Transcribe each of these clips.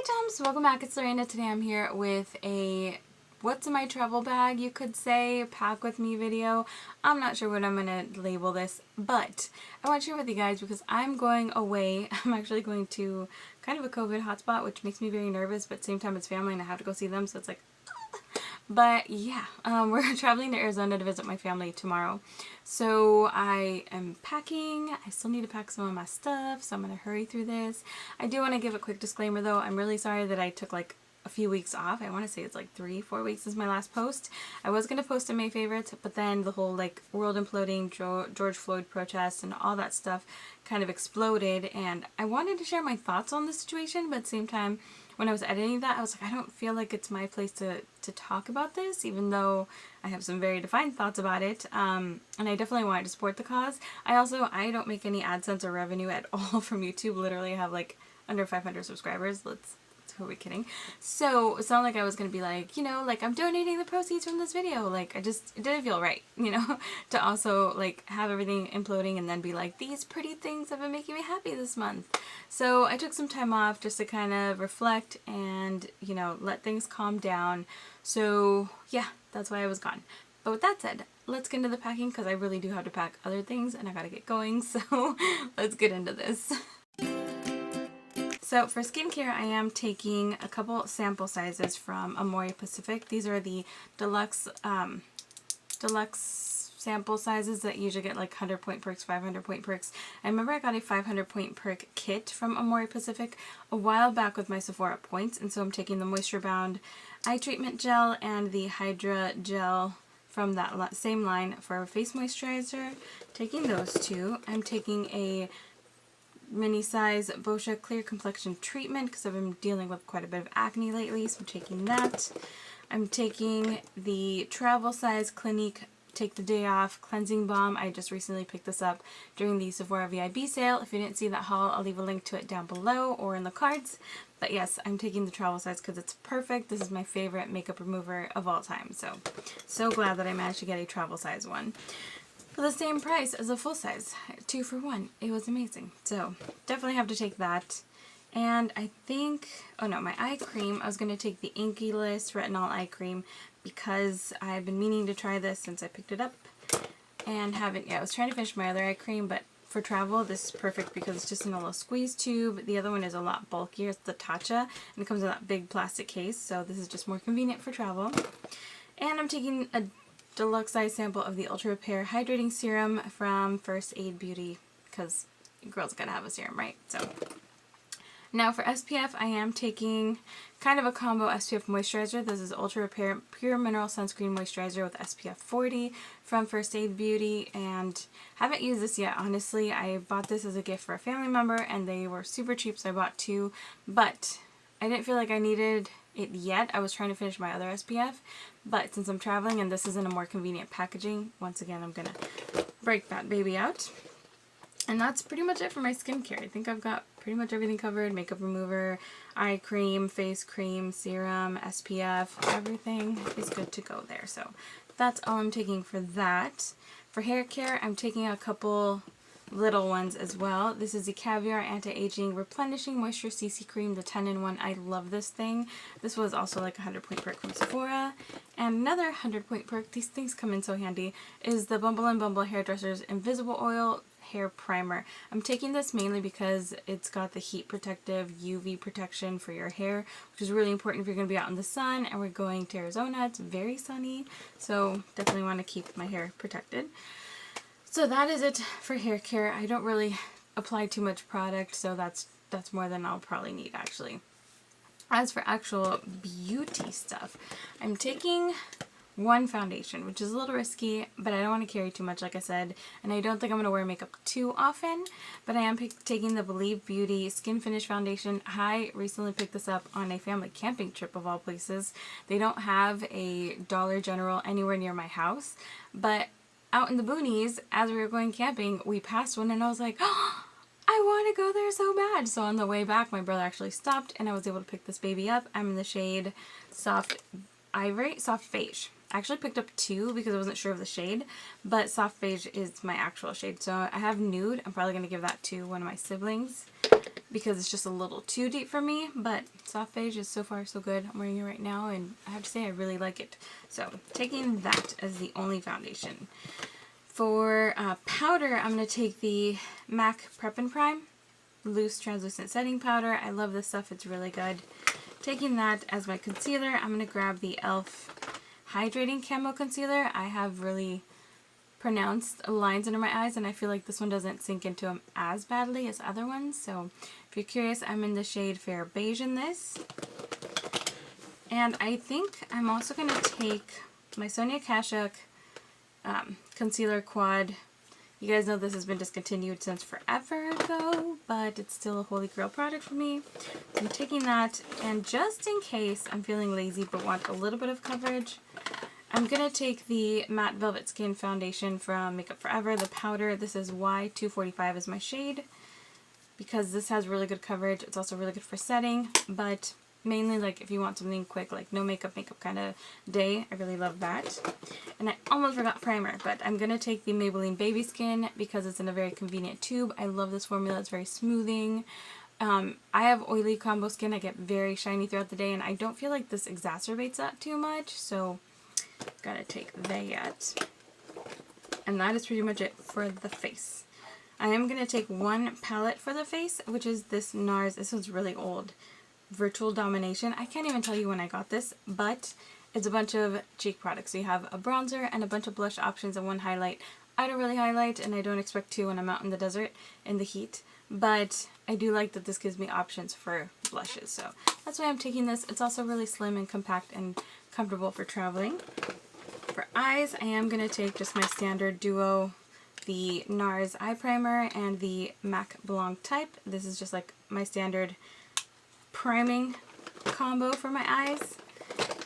Hey Toms, welcome back. It's Lorena. Today I'm here with a what's in my travel bag, you could say, pack with me video. I'm not sure what I'm going to label this, but I want to share with you guys because I'm going away. I'm actually going to kind of a COVID hotspot, which makes me very nervous, but at the same time it's family and I have to go see them, so it's like, but yeah, we're traveling to Arizona to visit my family tomorrow. So I am packing. I still need to pack some of my stuff, so I'm going to hurry through this. I do want to give a quick disclaimer though. I'm really sorry that I took like a few weeks off. I want to say it's like 3-4 weeks is my last post. I was going to post a May favorites, but then the whole like world imploding, George Floyd protests and all that stuff kind of exploded, and I wanted to share my thoughts on the situation, but at the same time when I was editing that I was like, I don't feel like it's my place to talk about this, even though I have some very defined thoughts about it, and I definitely wanted to support the cause. I don't make any AdSense or revenue at all from YouTube. Literally I have like under 500 subscribers. Who are we kidding? So it's not like I was going to be like, you know, like I'm donating the proceeds from this video. Like it didn't feel right, you know, to also like have everything imploding and then be like, these pretty things have been making me happy this month. So I took some time off just to kind of reflect and, you know, let things calm down. So yeah, that's why I was gone. But with that said, let's get into the packing because I really do have to pack other things and I gotta get going. So let's get into this. So for skincare, I am taking a couple sample sizes from Amore Pacific. These are the deluxe sample sizes that usually get like 100 point perks, 500 point perks. I remember I got a 500 point perk kit from Amore Pacific a while back with my Sephora points, and so I'm taking the Moisture Bound Eye Treatment Gel and the Hydra Gel from that same line for face moisturizer. Taking those two. I'm taking a mini size Boscia Clear Complexion Treatment because I've been dealing with quite a bit of acne lately, so I'm taking that. I'm taking the travel size Clinique Take the Day Off Cleansing Balm. I just recently picked this up during the Sephora VIB sale. If you didn't see that haul, I'll leave a link to it down below or in the cards. But yes, I'm taking the travel size because it's perfect. This is my favorite makeup remover of all time. So glad that I managed to get a travel size one for the same price as a full size. 2 for 1. It was amazing. So definitely have to take that. And I think, oh no, my eye cream, I was going to take the Inky List Retinol Eye Cream because I've been meaning to try this since I picked it up and haven't yet. I was trying to finish my other eye cream, but for travel this is perfect because it's just in a little squeeze tube. The other one is a lot bulkier. It's the Tatcha, and it comes in that big plastic case, so this is just more convenient for travel. And I'm taking a deluxe size sample of the Ultra Repair Hydrating Serum from First Aid Beauty because girls gotta have a serum, right? So now for SPF, I am taking kind of a combo SPF moisturizer. This is Ultra Repair Pure Mineral Sunscreen Moisturizer with SPF 40 from First Aid Beauty, and haven't used this yet, honestly. I bought this as a gift for a family member and they were super cheap, so I bought 2, but I didn't feel like I needed it yet. I was trying to finish my other SPF, but since I'm traveling and this is in a more convenient packaging, once again I'm gonna break that baby out. And that's pretty much it for my skincare. I think I've got pretty much everything covered. Makeup remover, eye cream, face cream, serum, SPF, everything is good to go there. So that's all I'm taking for that. For hair care, I'm taking a couple little ones as well. This is the Caviar Anti-Aging Replenishing Moisture CC Cream, the 10-in-1. I love this thing. This was also like a 100 point perk from Sephora. And another 100 point perk, these things come in so handy, is the Bumble & Bumble Hairdresser's Invisible Oil Hair Primer. I'm taking this mainly because it's got the heat protective UV protection for your hair, which is really important if you're going to be out in the sun, and we're going to Arizona. It's very sunny, so definitely want to keep my hair protected. So that is it for hair care. I don't really apply too much product, so that's more than I'll probably need actually. As for actual beauty stuff, I'm taking one foundation, which is a little risky, but I don't want to carry too much, like I said, and I don't think I'm going to wear makeup too often, but I am taking the Believe Beauty Skin Finish Foundation. I recently picked this up on a family camping trip of all places. They don't have a Dollar General anywhere near my house, but out in the boonies, as we were going camping, we passed one and I was like, oh, I want to go there so bad. So on the way back, my brother actually stopped and I was able to pick this baby up. I'm in the shade Soft Beige. I actually picked up 2 because I wasn't sure of the shade, but Soft Beige is my actual shade. So I have Nude. I'm probably going to give that to one of my siblings. because it's just a little too deep for me, but soft beige is so far so good. I'm wearing it right now and I have to say I really like it. So taking that as the only foundation. For powder, I'm going to take the MAC Prep and Prime Loose Translucent Setting Powder. I love this stuff, it's really good. Taking that as my concealer, I'm going to grab the E.L.F. Hydrating Camo Concealer. I have really pronounced lines under my eyes and I feel like this one doesn't sink into them as badly as other ones. So if you're curious, I'm in the shade Fair Beige in this. And I think I'm also going to take my Sonia Kashuk Concealer Quad. You guys know this has been discontinued since forever ago, but it's still a holy grail product for me. So I'm taking that, and just in case I'm feeling lazy but want a little bit of coverage, I'm going to take the Matte Velvet Skin Foundation from Makeup Forever, the powder. This is Y245 is my shade, because this has really good coverage. It's also really good for setting, but mainly like if you want something quick, like no makeup kind of day, I really love that. And I almost forgot primer, but I'm going to take the Maybelline Baby Skin because it's in a very convenient tube. I love this formula. It's very smoothing. I have oily combo skin. I get very shiny throughout the day, and I don't feel like this exacerbates that too much, so gotta take that. And that is pretty much it for the face. I am going to take one palette for the face, which is this NARS. This one's really old. Virtual Domination. I can't even tell you when I got this, but it's a bunch of cheek products. So you have a bronzer and a bunch of blush options and one highlight. I don't really highlight, and I don't expect to when I'm out in the desert in the heat, but I do like that this gives me options for blushes, so that's why I'm taking this. It's also really slim and compact and comfortable for traveling. For eyes, I am going to take just my standard duo, the NARS eye primer and the MAC Blanc Type. This is just like my standard priming combo for my eyes.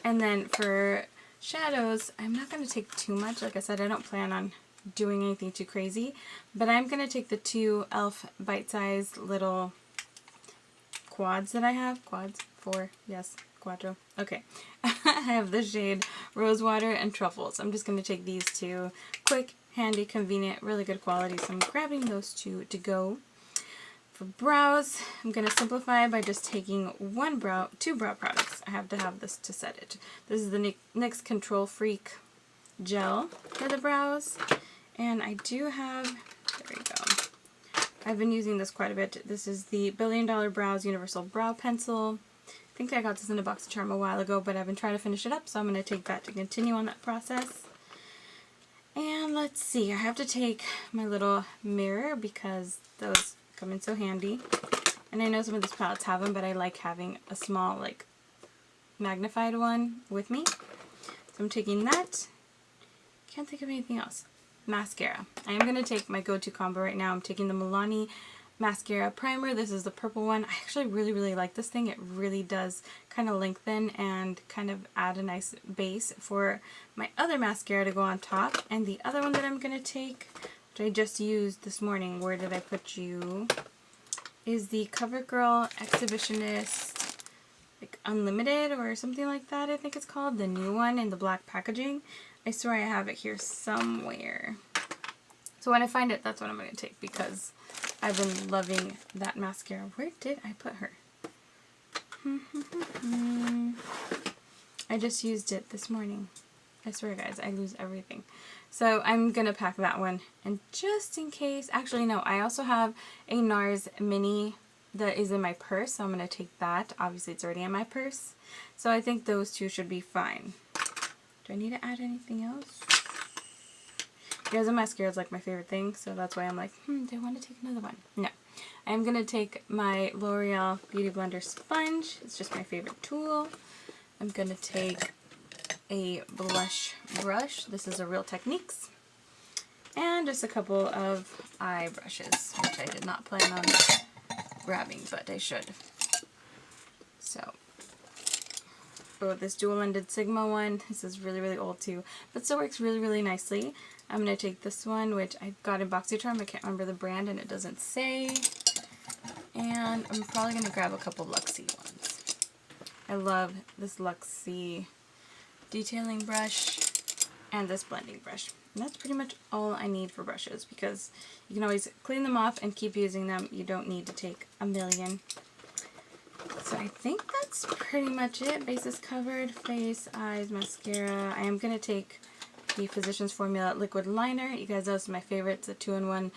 And then for shadows, I'm not going to take too much. Like I said, I don't plan on doing anything too crazy, but I'm going to take the two E.L.F. bite-sized little quads that I have. Quads? 4? Yes. Quattro. Okay. I have the shade Rosewater and Truffles. I'm just going to take these two. Quick, handy, convenient, really good quality, so I'm grabbing those two to go. For brows, I'm going to simplify by just taking two brow products. I have to have this to set it. This is the NYX Control Freak gel for the brows. And I do have, there we go. I've been using this quite a bit. This is the Billion Dollar Brows Universal Brow Pencil. I think I got this in a box of charm a while ago, but I've been trying to finish it up, so I'm going to take that to continue on that process. And let's see, I have to take my little mirror because those come in so handy. And I know some of these palettes have them, but I like having a small, like, magnified one with me. So I'm taking that. Can't think of anything else. Mascara. I am going to take my go-to combo right now. I'm taking the Milani Mascara Primer. This is the purple one. I actually really like this thing. It really does kind of lengthen and kind of add a nice base for my other mascara to go on top. And the other one that I'm going to take, which I just used this morning, where did I put you, is the CoverGirl Exhibitionist like Unlimited or something like that, I think it's called. The new one in the black packaging. I swear I have it here somewhere. So when I find it, that's what I'm going to take because I've been loving that mascara. Where did I put her? I just used it this morning. I swear guys, I lose everything. So I'm going to pack that one. And just in case, actually no, I also have a NARS mini that is in my purse. So I'm going to take that. Obviously it's already in my purse. So I think those two should be fine. Do I need to add anything else? You guys, a mascara is like my favorite thing, so that's why I'm like, do I want to take another one? No. I'm going to take my L'Oreal Beauty Blender sponge. It's just my favorite tool. I'm going to take a blush brush. This is a Real Techniques. And just a couple of eye brushes, which I did not plan on grabbing, but I should. So, this dual-ended Sigma one. This is really old too, but still works really nicely. I'm going to take this one, which I got in BoxyCharm. I can't remember the brand and it doesn't say. And I'm probably going to grab a couple Luxie ones. I love this Luxie detailing brush and this blending brush. that's pretty much all I need for brushes, because you can always clean them off and keep using them. You don't need to take a million. So I think that's pretty much it. Base is covered, face, eyes, mascara. I am going to take the Physicians Formula liquid liner. You guys know this is my favorite. It's a 2-in-1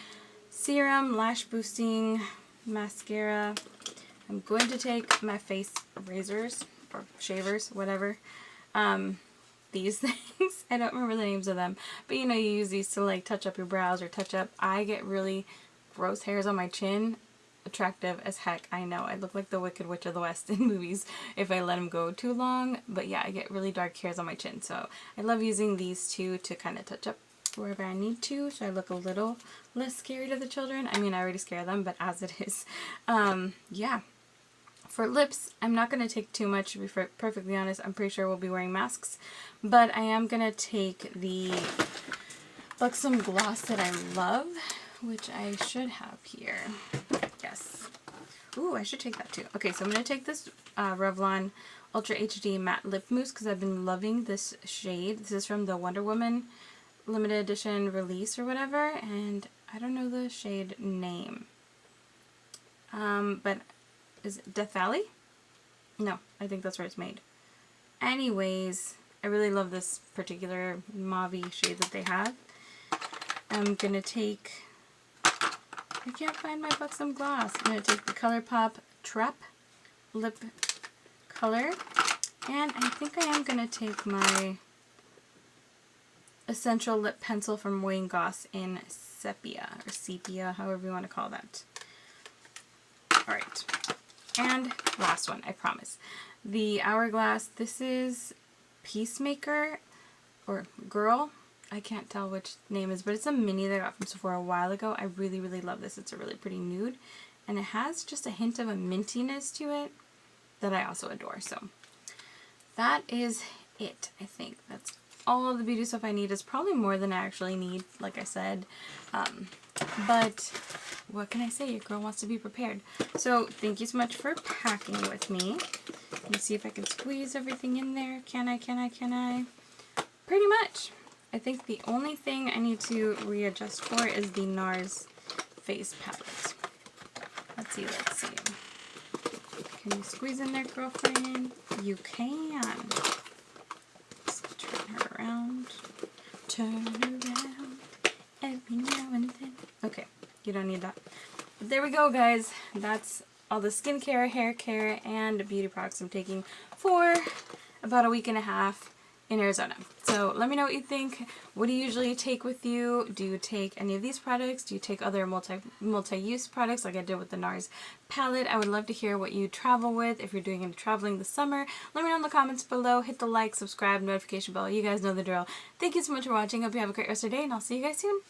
serum, lash boosting mascara. I'm going to take my face razors or shavers, whatever. These things, I don't remember the names of them, but you know, you use these to like touch up your brows or touch up. I get really gross hairs on my chin. Attractive as heck, I know. I look like the Wicked Witch of the West in movies if I let them go too long, but yeah, I get really dark hairs on my chin, so I love using these two to kind of touch up wherever I need to, so I look a little less scary to the children. I mean, I already scare them, but as it is. Yeah. For lips, I'm not going to take too much, to be perfectly honest. I'm pretty sure we'll be wearing masks, but I am going to take the Buxom gloss that I love, which I should have here. Yes. Ooh, I should take that too. Okay, so I'm going to take this Revlon Ultra HD Matte Lip Mousse because I've been loving this shade. This is from the Wonder Woman limited edition release or whatever, and I don't know the shade name. But is it Death Valley? No, I think that's where it's made. Anyways, I really love this particular mauve shade that they have. I'm going to take... I can't find my Buxom gloss. I'm going to take the ColourPop Trap Lip Color. And I think I am going to take my Essential Lip Pencil from Wayne Goss in Sepia, or Sepia, however you want to call that. Alright. And last one, I promise. The Hourglass. This is Peacemaker, or Girl. I can't tell which name is, but it's a mini that I got from Sephora a while ago. I really, really love this. It's a really pretty nude, and it has just a hint of a mintiness to it that I also adore. So that is it, I think. That's all of the beauty stuff I need. Is probably more than I actually need, like I said. But what can I say? Your girl wants to be prepared. So thank you so much for packing with me. Let me see if I can squeeze everything in there. Can I? Pretty much. I think the only thing I need to readjust for is the NARS face palette. Let's see. Can you squeeze in there, girlfriend? You can. Just turn her around. Every now and then. Okay, you don't need that. But there we go, guys. That's all the skincare, hair care, and beauty products I'm taking for about a week and a half in Arizona. So let me know what you think. What do you usually take with you? Do you take any of these products? Do you take other multi-use products like I did with the NARS palette? I would love to hear what you travel with if you're doing any traveling this summer. Let me know in the comments below. Hit the like, subscribe, notification bell. You guys know the drill. Thank you so much for watching. Hope you have a great rest of your day, and I'll see you guys soon.